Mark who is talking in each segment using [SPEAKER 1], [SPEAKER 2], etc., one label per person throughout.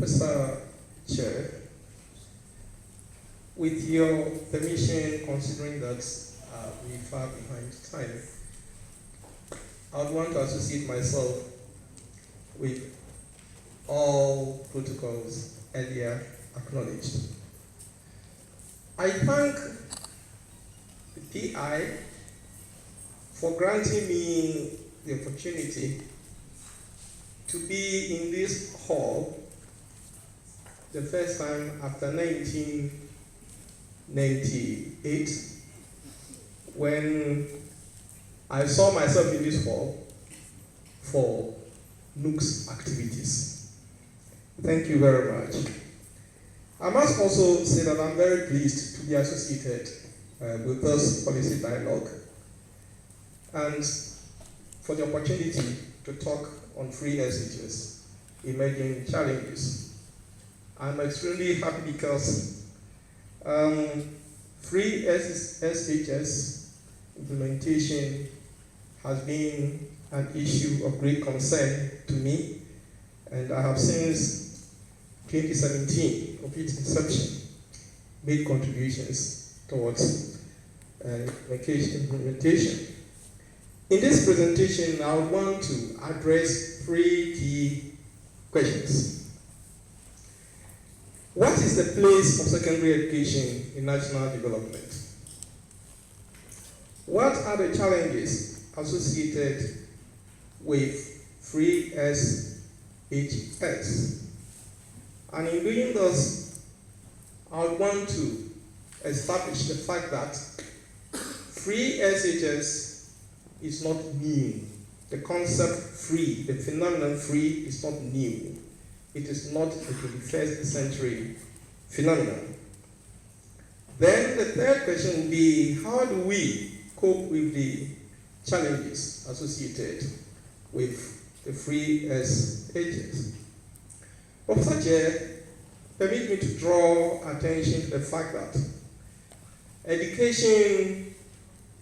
[SPEAKER 1] Mr. Chair, with your permission, considering that we're far behind time, I would want to associate myself with all protocols earlier acknowledged. I thank the PI for granting me the opportunity to be in this hall the first time after 1998, when I saw myself in this hall for NUC's activities. Thank you very much. I must also say that I'm very pleased to be associated with this policy dialogue and for the opportunity to talk on free SHS, emerging challenges. I'm extremely happy because free SHS implementation has been an issue of great concern to me, and I have since 2017, of its inception, made contributions towards implementation. In this presentation, I would want to address three key questions. What is the place of secondary education in national development? What are the challenges associated with free SHS? And in doing this, I would want to establish the fact that free SHS is not new. The concept free, the phenomenon free, is not new. It is not a 21st century phenomenon. Then the third question would be, how do we cope with the challenges associated with the free SHS? Professor Chair, permit me to draw attention to the fact that education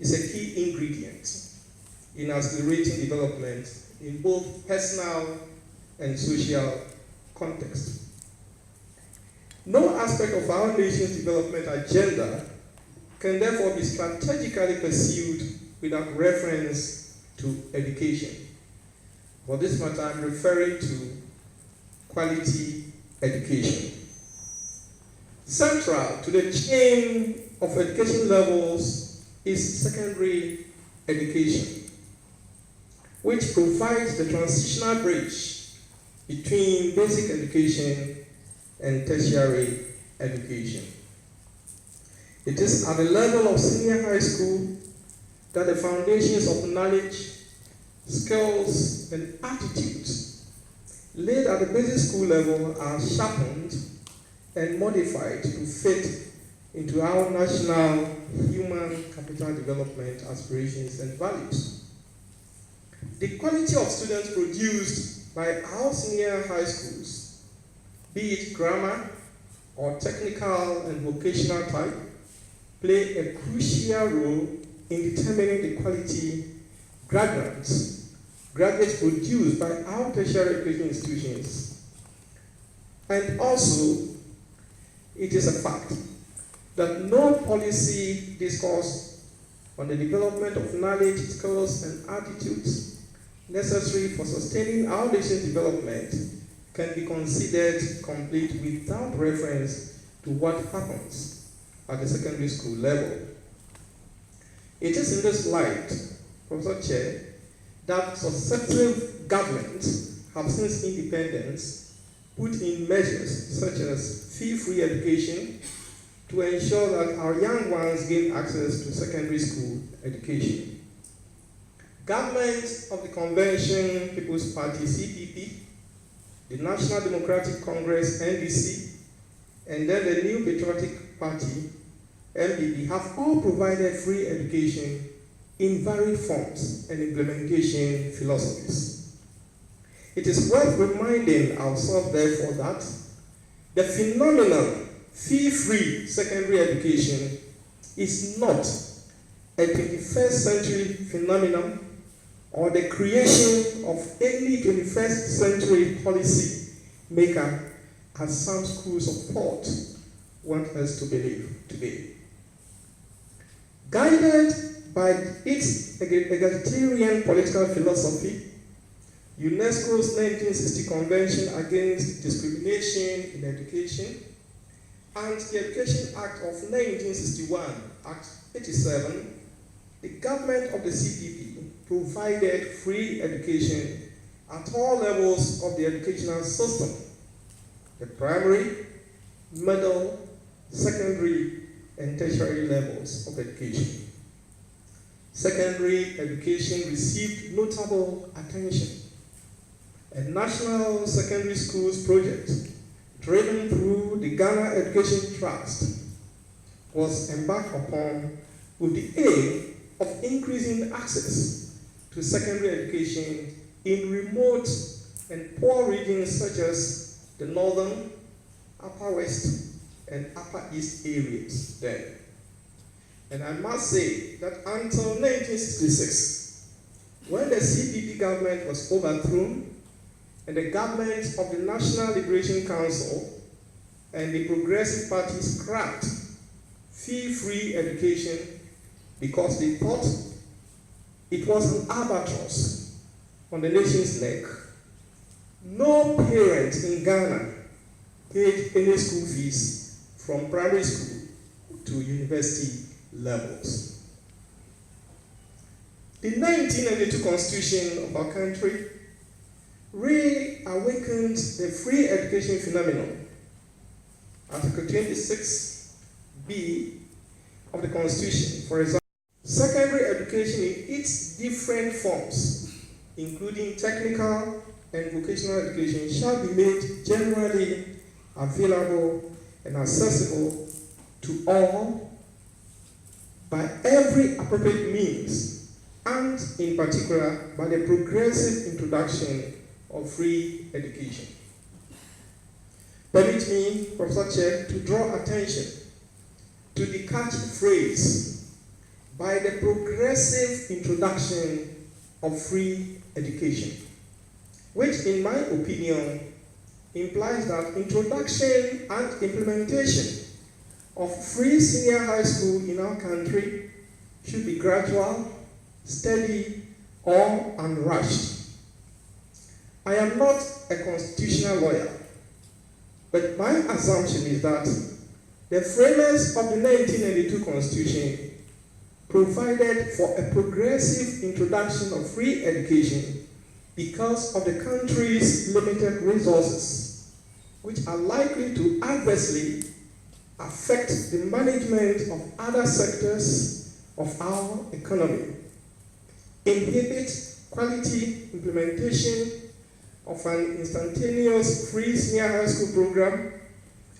[SPEAKER 1] is a key ingredient in accelerating development in both personal and social context. No aspect of our nation's development agenda can therefore be strategically pursued without reference to education. For this matter, I'm referring to quality education. Central to the chain of education levels is secondary education, which provides the transitional bridge between basic education and tertiary education. It is at the level of senior high school that the foundations of knowledge, skills, and attitudes laid at the basic school level are sharpened and modified to fit into our national human capital development aspirations and values. The quality of students produced by our senior high schools, be it grammar or technical and vocational type, play a crucial role in determining the quality graduates produced by our tertiary education institutions. And also, it is a fact that no policy discourse on the development of knowledge, skills, and attitudes necessary for sustaining our nation's development can be considered complete without reference to what happens at the secondary school level. It is in this light, Professor Chair, that successive governments have since independence put in measures such as fee-free education to ensure that our young ones gain access to secondary school education. Governments of the Convention People's Party, CPP, the National Democratic Congress, NDC, and then the New Patriotic Party, MPP, have all provided free education in varied forms and implementation philosophies. It is worth reminding ourselves, therefore, that the phenomenon fee-free secondary education is not a 21st century phenomenon or the creation of any 21st century policy maker as some schools of thought want us to believe today. Guided by its egalitarian political philosophy, UNESCO's 1960 Convention Against Discrimination in Education, and the Education Act of 1961, Act 87, the government of the CPP provided free education at all levels of the educational system: the primary, middle, secondary, and tertiary levels of education. Secondary education received notable attention. A national secondary schools project driven through the Ghana Education Trust was embarked upon with the aim of increasing access to secondary education in remote and poor regions such as the northern, upper west, and upper east areas then. And I must say that until 1966, when the CPP government was overthrown and the government of the National Liberation Council and the Progressive Party scrapped fee-free education because they thought it was an albatross on the nation's neck, no parent in Ghana paid any school fees from primary school to university levels. The 1992 Constitution of our country reawakened the free education phenomenon. Article 26B of the Constitution, for example, secondary education in its different forms, including technical and vocational education, shall be made generally available and accessible to all by every appropriate means, and in particular by the progressive introduction of free education. Permit me, Professor Chair, to draw attention to the catchphrase, by the progressive introduction of free education, which in my opinion implies that introduction and implementation of free senior high school in our country should be gradual, steady, or unrushed. I am not a constitutional lawyer, but my assumption is that the framers of the 1992 Constitution provided for a progressive introduction of free education because of the country's limited resources, which are likely to adversely affect the management of other sectors of our economy, inhibit quality implementation of an instantaneous free senior high school program,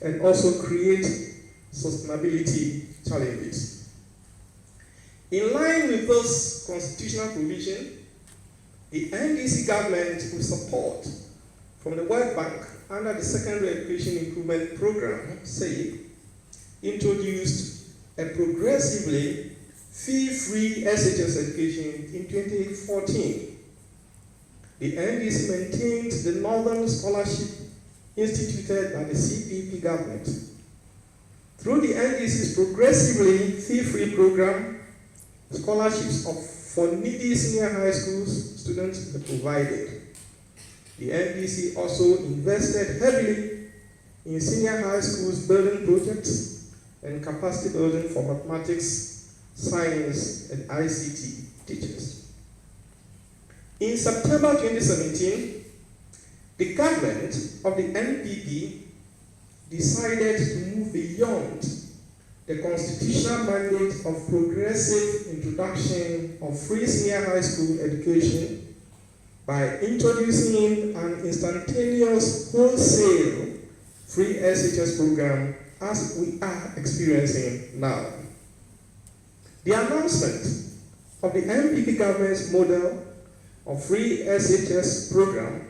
[SPEAKER 1] and also create sustainability challenges. In line with this constitutional provision, the NDC government, with support from the World Bank under the Secondary Education Improvement Program, SAIP, introduced a progressively fee-free SHS education in 2014. The NDC maintained the Northern Scholarship instituted by the CPP government. Through the NDC's progressively fee-free program, scholarships for needy senior high school students were provided. The NDC also invested heavily in senior high schools building projects and capacity building for mathematics, science, and ICT teachers. In September 2017, the government of the NPP decided to move beyond the constitutional mandate of progressive introduction of free senior high school education by introducing an instantaneous wholesale free SHS program as we are experiencing now. The announcement of the NPP government's model of free SHS program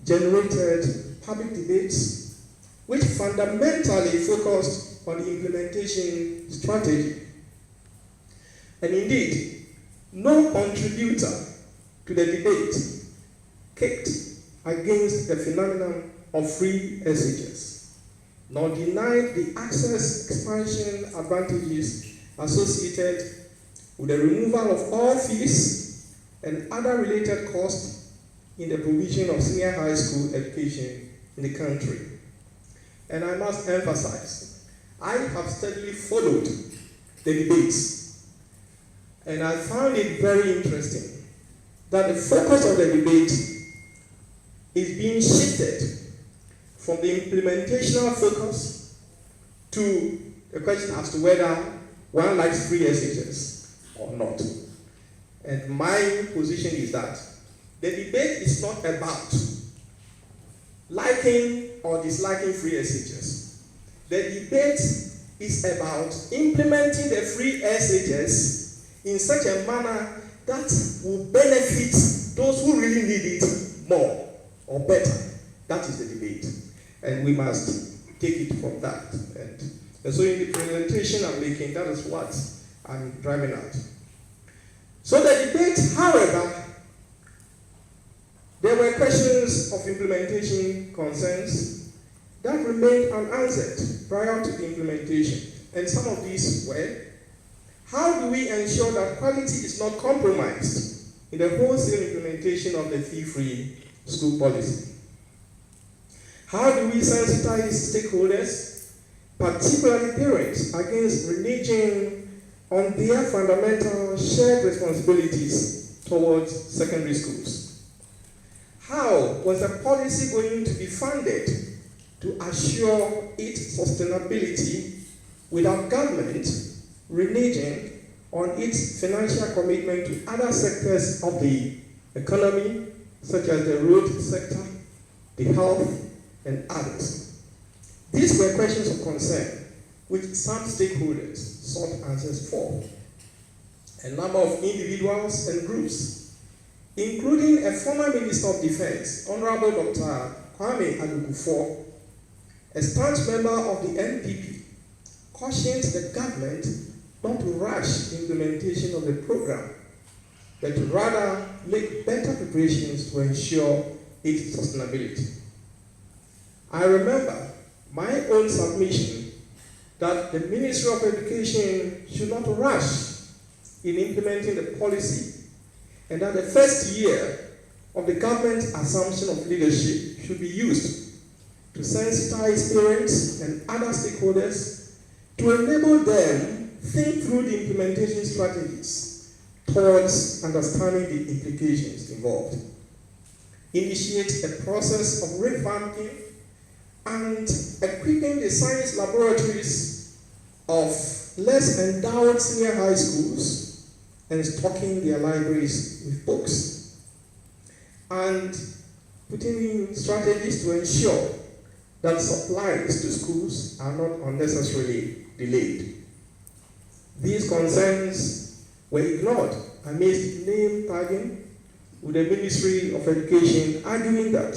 [SPEAKER 1] generated public debates which fundamentally focused on the implementation strategy. And indeed, no contributor to the debate kicked against the phenomenon of free SHS. nor denied the access expansion advantages associated with the removal of all fees and other related costs in the provision of senior high school education in the country. And I must emphasize, I have steadily followed the debates, and I found it very interesting that the focus of the debate is being shifted from the implementational focus to the question as to whether one likes free SHS or not. And my position is that the debate is not about liking or disliking free SHS. The debate is about implementing the free SHS in such a manner that will benefit those who really need it more or better. That is the debate. And we must take it from that. And so in the presentation I'm making, that is what I'm driving at. So the debate, however, there were questions of implementation concerns that remained unanswered prior to the implementation. And some of these were, how do we ensure that quality is not compromised in the wholesale implementation of the fee-free school policy? How do we sensitize stakeholders, particularly parents, against reneging on their fundamental shared responsibilities towards secondary schools? How was the policy going to be funded to assure its sustainability without government reneging on its financial commitment to other sectors of the economy, such as the road sector, the health, and others? These were questions of concern which some stakeholders sought answers for. A number of individuals and groups, including a former Minister of Defense, Honorable Dr. Kwame Adukufor, a staunch member of the NPP, cautioned the government not to rush the implementation of the program, but to rather make better preparations to ensure its sustainability. I remember my own submission that the Ministry of Education should not rush in implementing the policy, and that the first year of the government's assumption of leadership should be used to sensitize parents and other stakeholders to enable them think through the implementation strategies towards understanding the implications involved. Initiate a process of revamping and equipping the science laboratories of less endowed senior high schools and stocking their libraries with books. And putting in strategies to ensure that supplies to schools are not unnecessarily delayed. These concerns were ignored amidst name tagging, with the Ministry of Education arguing that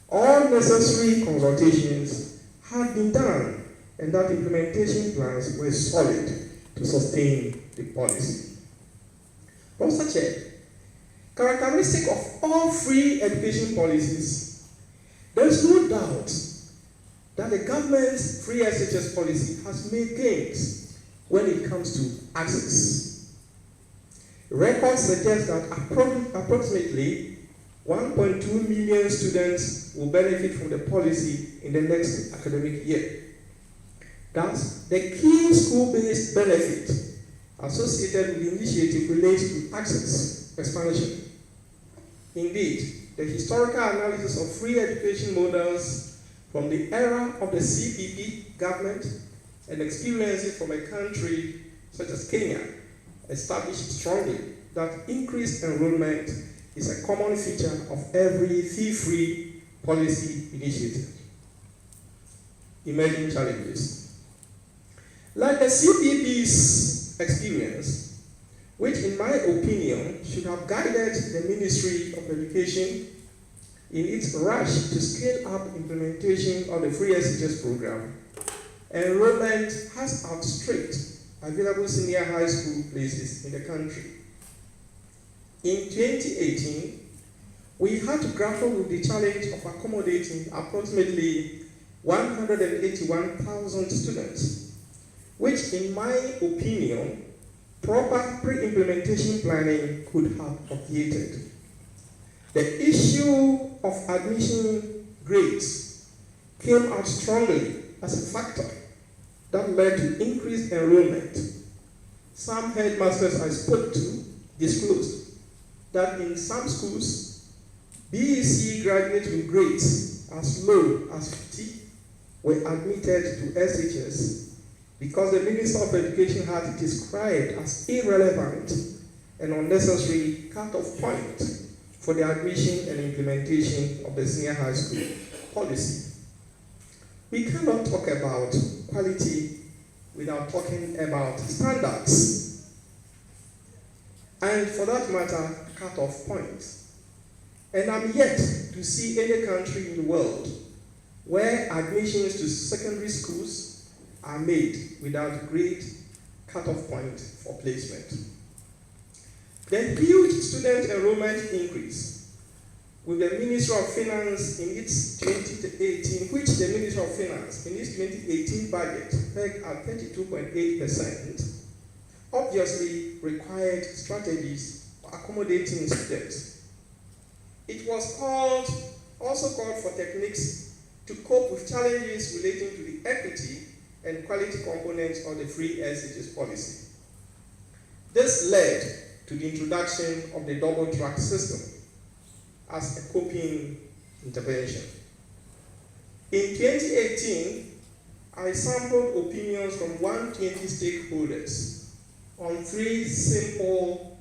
[SPEAKER 1] all necessary consultations had been done and that implementation plans were solid to sustain the policy. Prof. Characteristic of all free education policies, there is no doubt that the government's free SHS policy has made gains when it comes to access. Records suggest that approximately 1.2 million students will benefit from the policy in the next academic year. Thus, the key school-based benefit associated with the initiative relates to access expansion. Indeed, the historical analysis of free education models from the era of the CPP government and experiences from a country such as Kenya established strongly that increased enrollment is a common feature of every fee-free policy initiative. Emerging challenges. Like the CPP's experience, which in my opinion should have guided the Ministry of Education in its rush to scale up implementation of the free SHS program, enrollment has outstripped available senior high school places in the country. In 2018, we had to grapple with the challenge of accommodating approximately 181,000 students, which in my opinion, proper pre-implementation planning could have obviated. The issue of admission grades came out strongly as a factor that led to increased enrollment. Some headmasters I spoke to disclosed that in some schools, BEC graduates with grades as low as 50 were admitted to SHS because the Minister of Education had it described as irrelevant and unnecessary cut-off point for the admission and implementation of the senior high school policy. We cannot talk about quality without talking about standards, and for that matter, cut-off points. And I'm yet to see any country in the world where admissions to secondary schools are made without grade cut-off point for placement. The huge student enrollment increase with the Ministry of Finance in its 2018, which the Ministry of Finance in its 2018 budget pegged at 32.8%, obviously required strategies for accommodating students. It was also called for techniques to cope with challenges relating to the equity and quality components of the free SHS policy. This led to the introduction of the double track system as a coping intervention. In 2018, I sampled opinions from 120 stakeholders on 3 simple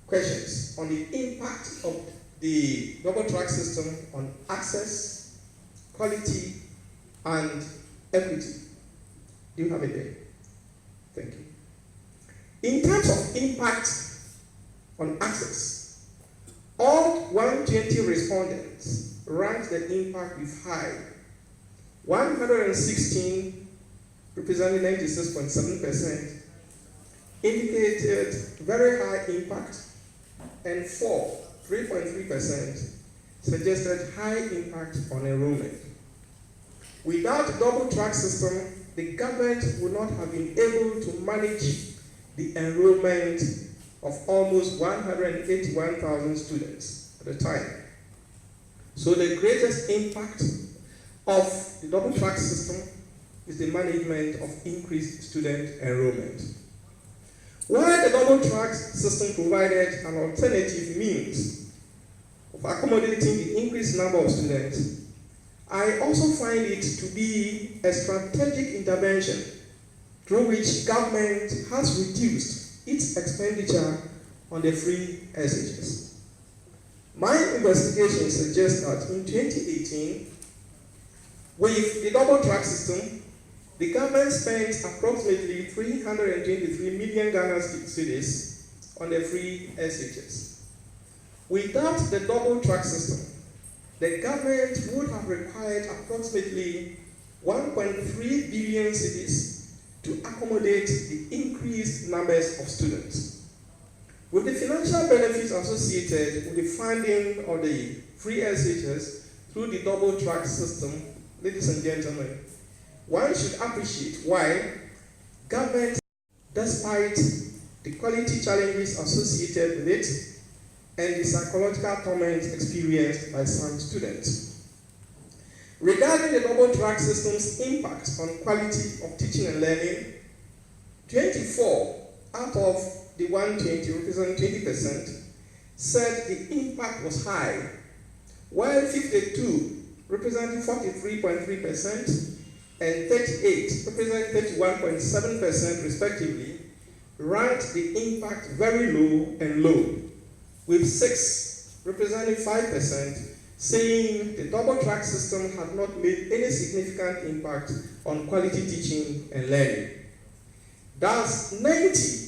[SPEAKER 1] questions on the impact of the double track system on access, quality, and equity. Do you have it there? Thank you. In terms of impact on access, all 120 respondents ranked the impact with high. 116, representing 96.7%, indicated very high impact, and 4, 3.3%, suggested high impact on enrollment. Without the double track system, the government would not have been able to manage the enrollment of almost 181,000 students at the time. So the greatest impact of the double track system is the management of increased student enrollment. While the double track system provided an alternative means of accommodating the increased number of students, I also find it to be a strategic intervention through which government has reduced its expenditure on the free SHS. My investigation suggests that in 2018, with the double track system, the government spent approximately 323 million Ghana cedis on the free SHS. Without the double track system, the government would have required approximately 1.3 billion cedis to accommodate the increased numbers of students. With the financial benefits associated with the funding of the free SHS through the double track system, ladies and gentlemen, one should appreciate why government, despite the quality challenges associated with it, and the psychological torment experienced by some students. Regarding the double track system's impact on quality of teaching and learning, 24 out of the 120, representing 20%, said the impact was high, while 52, representing 43.3%, and 38, representing 31.7% respectively, ranked the impact very low and low, with 6, representing 5%, saying the double track system had not made any significant impact on quality teaching and learning. Thus, 90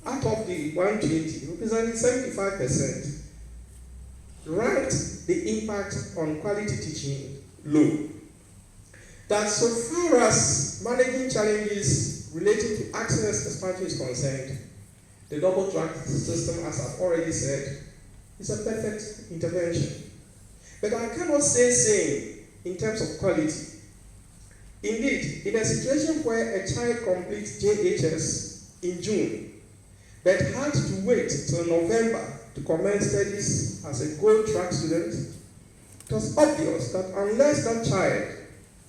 [SPEAKER 1] out of the 120, representing 75%, ranked the impact on quality teaching low. That so far as managing challenges related to access expansion is concerned, the double track system, as I've already said, is a perfect intervention. But I cannot say same in terms of quality Indeed, in a situation where a child completes JHS in June, but had to wait till November to commence studies as a gold track student, it was obvious that unless that child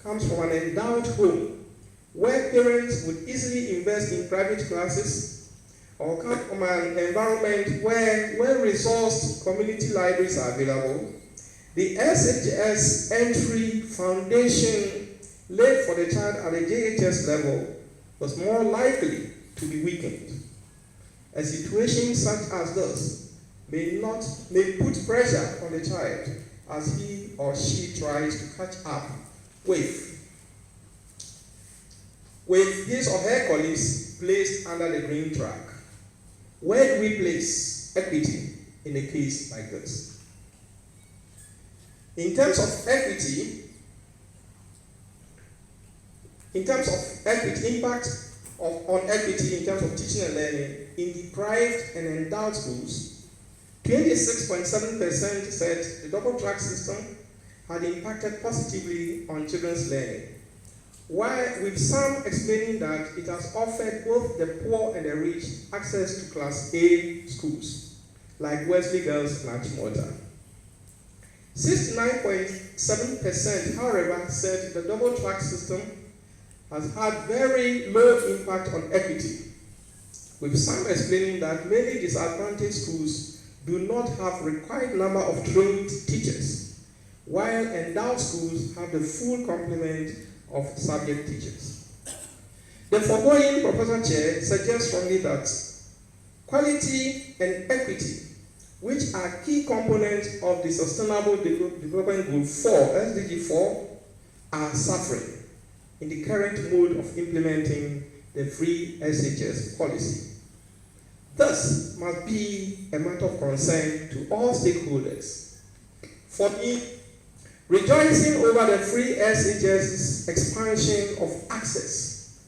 [SPEAKER 1] comes from an endowed home where parents would easily invest in private classes, or come from an environment where well-resourced community libraries are available, the SHS entry foundation laid for the child at the JHS level was more likely to be weakened. A situation such as this may put pressure on the child as he or she tries to catch up with his or her colleagues placed under the green track. Where do we place equity in a case like this? In terms of equity, impact on equity in terms of teaching and learning, in deprived and endowed schools, 26.7% said the double track system had impacted positively on children's learning, while with some explaining that it has offered both the poor and the rich access to Class A schools, like Wesley Girls and Achimota. 69.7%, however, said the double track system has had very low impact on equity, with some explaining that many disadvantaged schools do not have required number of trained teachers, while endowed schools have the full complement of subject teachers. The foregoing Professor Chair suggests strongly that quality and equity, which are key components of the Sustainable Development Goal 4, SDG 4, are suffering in the current mode of implementing the free SHS policy. This must be a matter of concern to all stakeholders. For me, rejoicing over the free SHS's expansion of access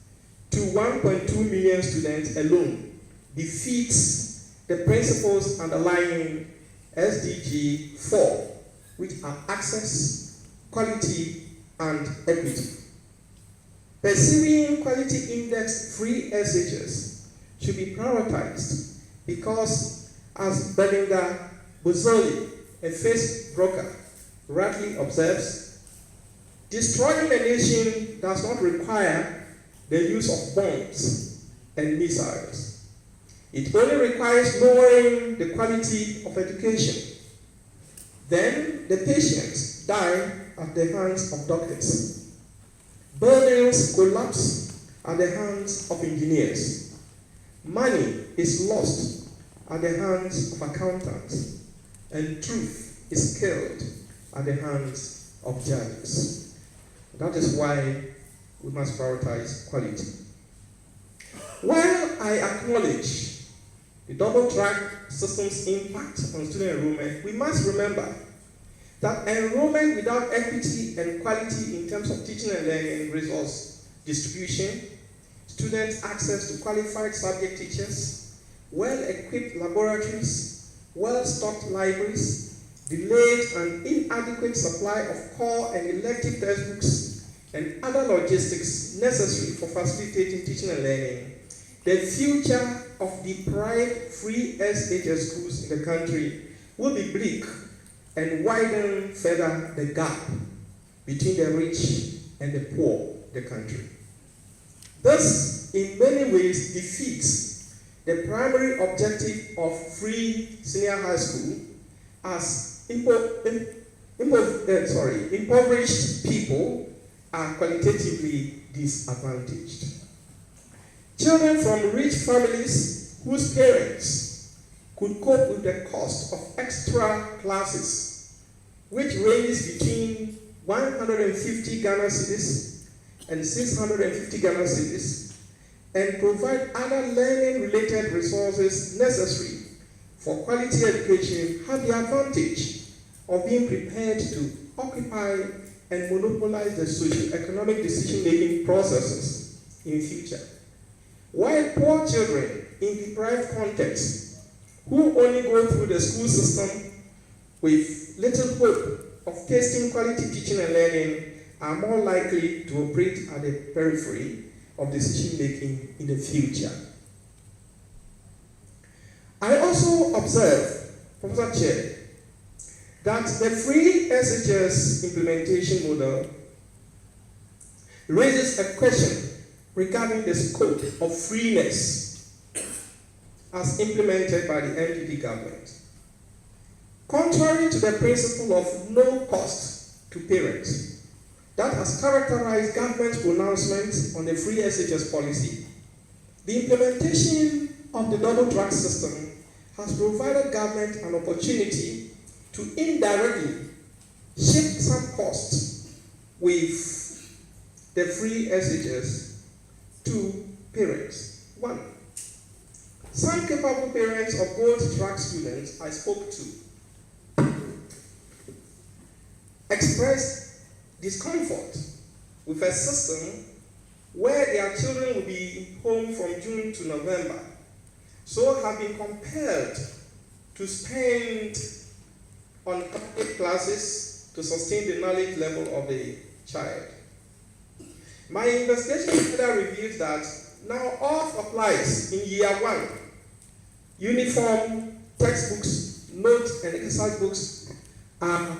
[SPEAKER 1] to 1.2 million students alone defeats the principles underlying SDG 4, which are access, quality, and equity. Pursuing quality index free SHS should be prioritized because, as Belinda Bozzoli, a face broker, rightly observes, destroying a nation does not require the use of bombs and missiles. It only requires lowering the quality of education. Then the patients die at the hands of doctors. Buildings collapse at the hands of engineers. Money is lost at the hands of accountants. And truth is killed at the hands of judges. That is why we must prioritize quality. While I acknowledge the double track system's impact on student enrollment, we must remember that enrollment without equity and quality in terms of teaching and learning resource distribution, students' access to qualified subject teachers, well-equipped laboratories, well-stocked libraries, delayed and inadequate supply of core and elective textbooks, and other logistics necessary for facilitating teaching and learning, the future of deprived free SHS schools in the country will be bleak and widen further the gap between the rich and the poor in the country. This, in many ways, defeats the primary objective of free senior high school as impoverished people are qualitatively disadvantaged. Children from rich families whose parents could cope with the cost of extra classes, which ranges between 150 Ghana cedis and 650 Ghana cedis, and provide other learning-related resources necessary for quality education, have the advantage of being prepared to occupy and monopolize the socio-economic decision-making processes in future. While poor children in deprived contexts who only go through the school system with little hope of tasting quality teaching and learning are more likely to operate at the periphery of decision-making in the future. I also observe, Professor Chair, that the free SHS implementation model raises a question regarding the scope of freeness as implemented by the NPP government. Contrary to the principle of no cost to parents that has characterized government's pronouncements on the free SHS policy, the implementation of the double track system has provided government an opportunity to indirectly shift some costs with the free SHS to parents. One, some capable parents of both track students I spoke to expressed discomfort with a system where their children will be home from June to November, so have been compelled to spend on private classes to sustain the knowledge level of the child. My investigation further reveals that now all applies in year one. Uniform, textbooks, notes, and exercise books are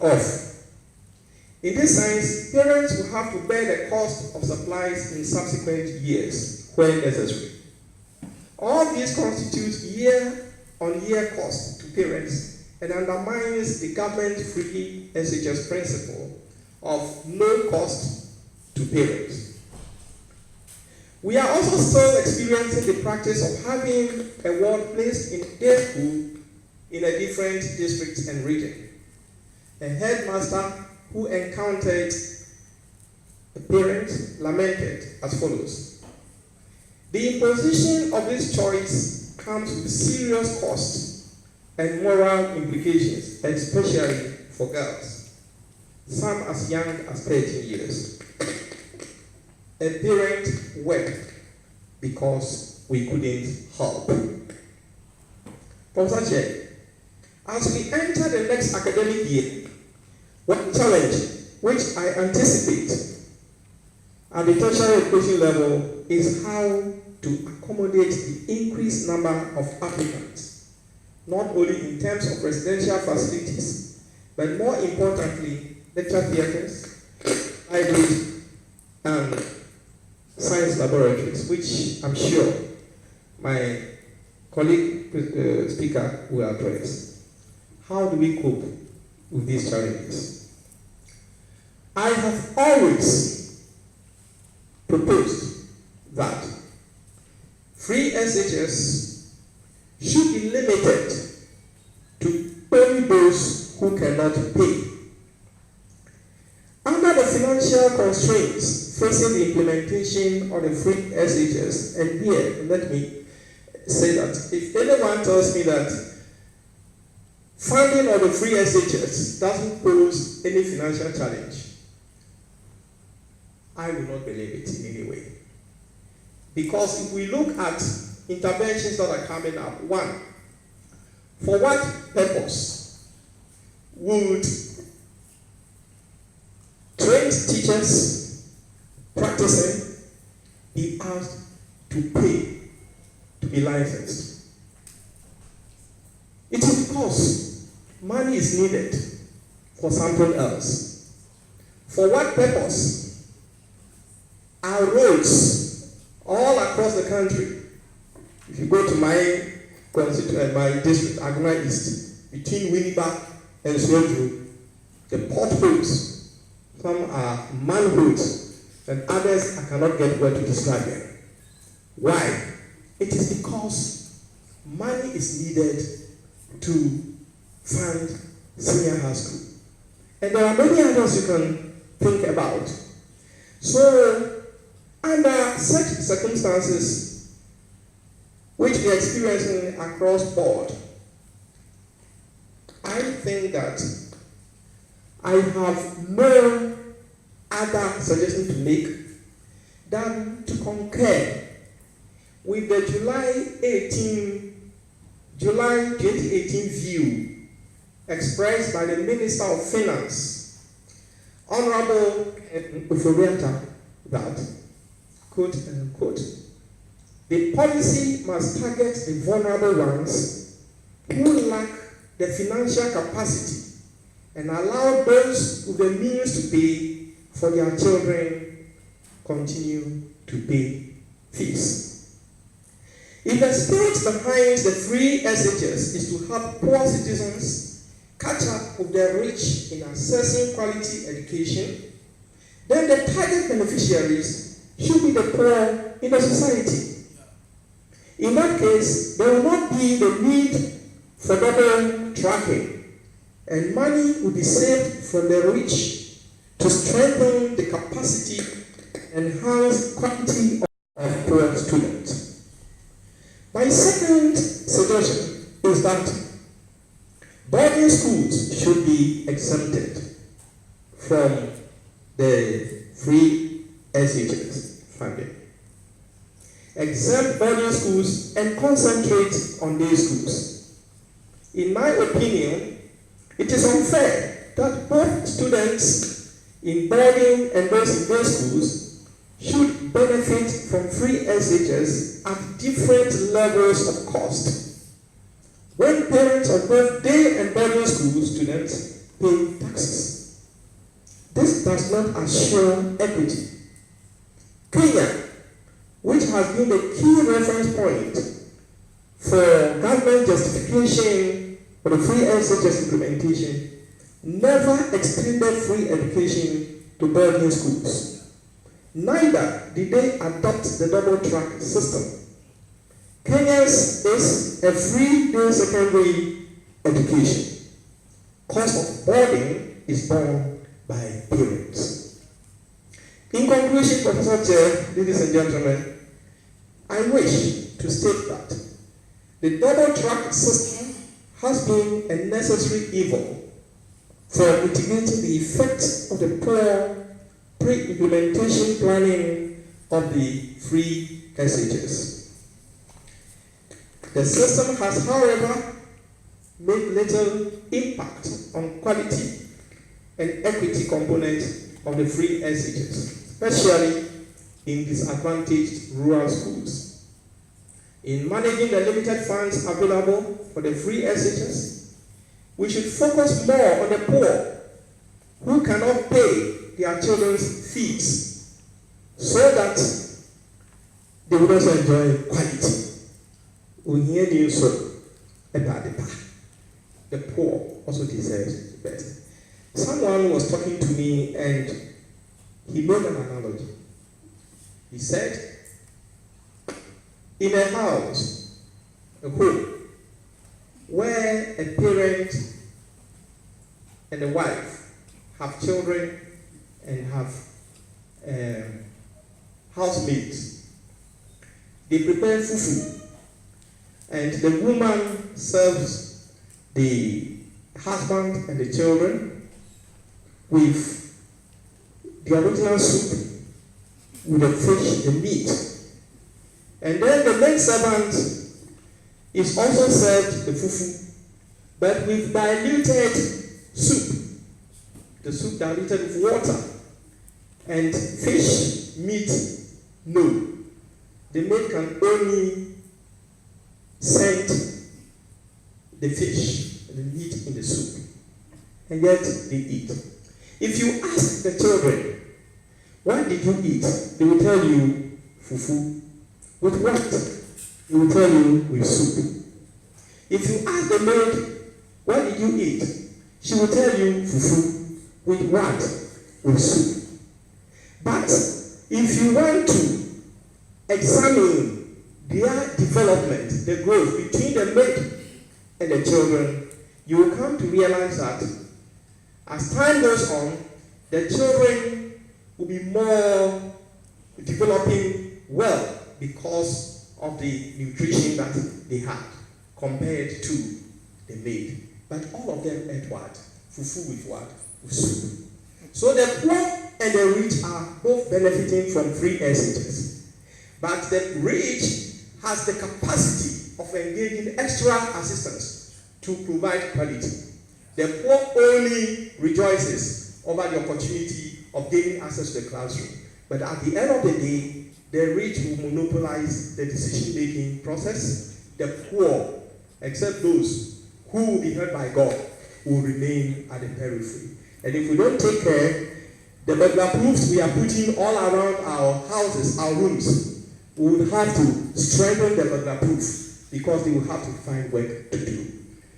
[SPEAKER 1] off. In this sense, parents will have to bear the cost of supplies in subsequent years when necessary. All these constitute year-on-year cost to parents and undermines the government-free SHS principle of no cost to parents. We are also still experiencing the practice of having a ward placed in day school in a different district and region. A headmaster who encountered a parent lamented as follows: the imposition of this choice comes with serious costs and moral implications, especially for girls, some as young as 13 years. A parent wept because we couldn't help. Professor Chair, as we enter the next academic year, one challenge which I anticipate at the tertiary education level is how to accommodate the increased number of applicants, not only in terms of residential facilities, but more importantly, lecture theatres, libraries, and science laboratories, which I'm sure my colleague speaker will address. How do we cope with these challenges? I have always proposed that free SHS should be limited to only those who cannot pay. Under the financial constraints facing the implementation of the free SHS, and here, let me say that if anyone tells me that funding of the free SHS doesn't pose any financial challenge, I will not believe it in any way. Because if we look at interventions that are coming up, one, for what purpose would trained teachers practicing be asked to pay to be licensed? It is because money is needed for something else. For what purpose are roads all across the country? If you go to my district, Aguna East, between Winnipeg and Swedru, the potholes, some are manholes, and others I cannot get word to describe them. Why? It is because money is needed to fund senior high school. And there are many others you can think about. So, under such circumstances, which we are experiencing across board, I think that I have no other suggestion to make than to concur with the July 2018 view expressed by the Minister of Finance, Honorable Uforiata that, quote unquote, the policy must target the vulnerable ones who lack the financial capacity and allow those with the means to pay for their children continue to pay fees. If the spirit behind the free SHS is to help poor citizens catch up with the rich in accessing quality education, then the target beneficiaries should be the poor in the society. In that case, there will not be the need for double tracking, and money will be saved from the rich to strengthen the capacity and enhance quality of poor students. My second suggestion is that boarding schools should be exempted from the free SHS funding. Exempt boarding schools and concentrate on day schools. In my opinion, it is unfair that both students in boarding and those in day schools should benefit from free SHS at different levels of cost, when parents of both day and boarding school students pay taxes. This does not assure equity. Kenya, which has been the key reference point for government justification for the free SHS implementation, never extended free education to boarding schools. Neither did they adopt the double track system. Kenya's is a free day secondary education. Cost of boarding is borne by parents. In conclusion, Professor Chair, ladies and gentlemen, I wish to state that the double track system has been a necessary evil for mitigating the effects of the poor pre-implementation planning of the free SHS. The system has, however, made little impact on quality and equity components of the free SHS, especially in disadvantaged rural schools. In managing the limited funds available for the free SHS, we should focus more on the poor who cannot pay their children's fees, so that they will also enjoy quality. The poor also deserves better. Someone was talking to me and he made an analogy. He said, in a house, a home, where a parent and a wife have children and have housemates, they prepare fufu, and the woman serves the husband and the children with the original soup, with the fish, the meat. And then the maid servant is also served the fufu, but with diluted soup, the soup diluted with water, and fish, meat, no. The maid can only send the fish and the meat in the soup, and yet they eat. If you ask the children, what did you eat? They will tell you fufu. With what? They will tell you with soup. If you ask the maid, what did you eat? She will tell you fufu. With what? With soup. But if you want to examine their development, the growth between the maid and the children, you will come to realize that as time goes on, the children will be more developing well because of the nutrition that they had compared to the maid. But all of them ate what? Fufu with what? With soup. So the poor and the rich are both benefiting from free SHS. But the rich has the capacity of engaging extra assistance to provide quality. The poor only rejoices over the opportunity of gaining access to the classroom. But at the end of the day, the rich will monopolize the decision-making process. The poor, except those who will be held by God, will remain at the periphery. And if we don't take care, the burglar proofs we are putting all around our houses, our rooms, we will have to strengthen the burglar proof because they will have to find work to do.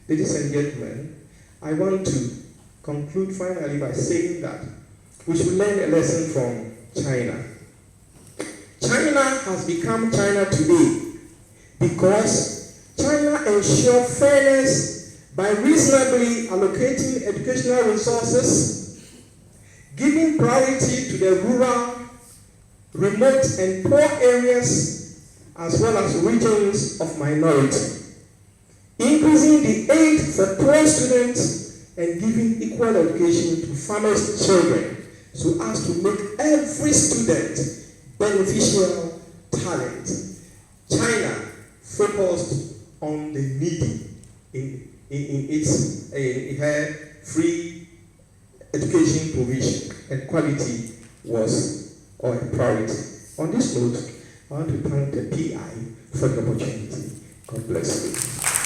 [SPEAKER 1] Ladies and gentlemen, I want to conclude finally by saying that we should learn a lesson from China. China has become China today because China ensures fairness by reasonably allocating educational resources, giving priority to the rural, remote, and poor areas, as well as regions of minority, increasing the aid for poor students and giving equal education to farmers' children, so as to make every student beneficial talent. China focused on the needy in her free education provision, and quality was a priority. On this note, I want to thank the PI for the opportunity. God bless you.